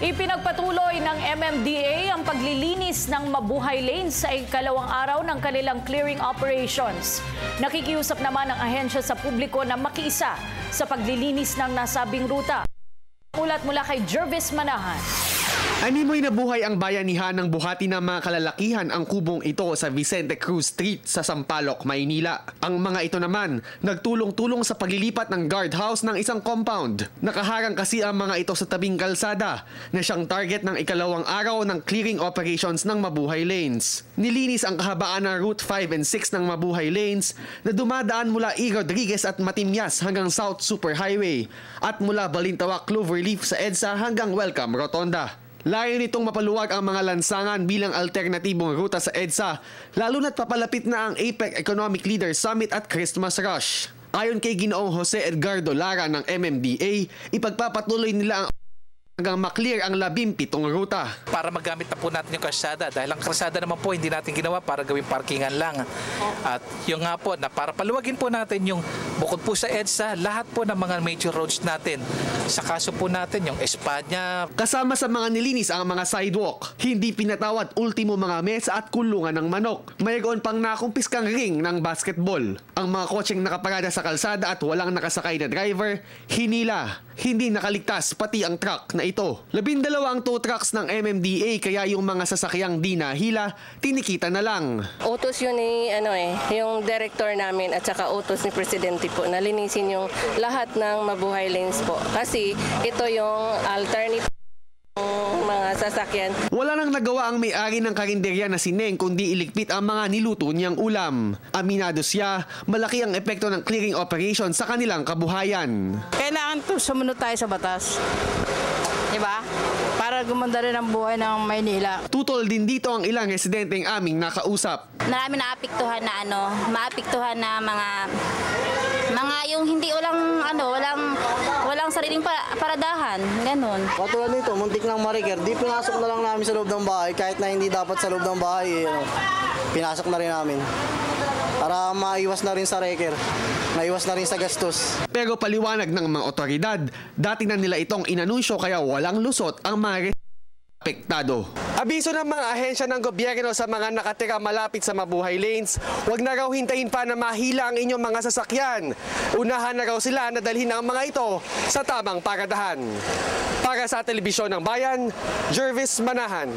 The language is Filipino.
Ipinagpatuloy ng MMDA ang paglilinis ng Mabuhay Lanes sa ikalawang araw ng kanilang clearing operations. Nakikiusap naman ang ahensya sa publiko na makiisa sa paglilinis ng nasabing ruta. Ulat mula kay Jervis Manahan. Animoy na buhay ang bayanihan ng buhati ng mga kalalakihan ang kubong ito sa Vicente Cruz Street sa Sampaloc, Maynila. Ang mga ito naman nagtulong-tulong sa paglilipat ng guardhouse ng isang compound. Nakaharang kasi ang mga ito sa tabing kalsada na siyang target ng ikalawang araw ng clearing operations ng Mabuhay Lanes. Nilinis ang kahabaan ng Route 5 and 6 ng Mabuhay Lanes na dumadaan mula E. Rodriguez at Matimyas hanggang South Superhighway at mula Balintawak Cloverleaf sa EDSA hanggang Welcome Rotonda. Layo nitong mapaluwag ang mga lansangan bilang alternatibong ruta sa EDSA, lalo na't papalapit na ang APEC Economic Leaders Summit at Christmas Rush. Ayon kay Ginoong Jose Edgardo Lara ng MMDA, ipagpapatuloy nila ang hanggang maklear ang 17 ruta. Para magamit na po natin yung kalsada dahil ang kalsada naman po hindi natin ginawa para gawing parkingan lang. At yung nga po na para paluwagin po natin yung bukod po sa EDSA, lahat po ng mga major roads natin. Sa kaso po natin yung Espanya. Kasama sa mga nilinis ang mga sidewalk, hindi pinatawad ultimo mga mesa at kulungan ng manok. Mayroon pang nakumpiskang ring ng basketball. Ang mga kotseng nakaparada sa kalsada at walang nakasakay na driver, hinila. Hindi nakaligtas pati ang truck na ito. 12 ang tow trucks ng MMDA kaya yung mga sasakyang di nahila, tinikita na lang. Utos yun ni yung director namin at saka utos ni Presidente po na linisin yung lahat ng Mabuhay Lanes po. Kasi ito yung alternative mga sasakyan. Wala nang nagawa ang may-ari ng karinderya na si Neng kundi iligpit ang mga niluto niyang ulam. Aminado siya, malaki ang epekto ng clearing operation sa kanilang kabuhayan. Kailangan sumunod tayo sa batas. Diba? Para gumanda rin ang buhay ng Maynila. Tutol din dito ang ilang residenteng aming nakausap. Marami naapektuhan na maapektuhan na mga yung hindi walang sariling paradahan, ganun. Katulad nito, muntik ng mariker, di pinasok na lang namin sa loob ng bahay kahit na hindi dapat sa loob ng bahay, pinasok na rin namin. Para maiwas na rin sa wrecker, maiwas na rin sa gastos. Pero paliwanag ng mga otoridad, dati na nila itong inanunsyo kaya walang lusot ang mga apektado. Abiso ng mga ahensya ng gobyerno sa mga nakatira malapit sa Mabuhay Lanes, huwag na raw hintayin pa na mahila ang inyong mga sasakyan. Unahan na raw sila na dalhin ang mga ito sa tamang paradahan. Para sa Telebisyon ng Bayan, Jervis Manahan.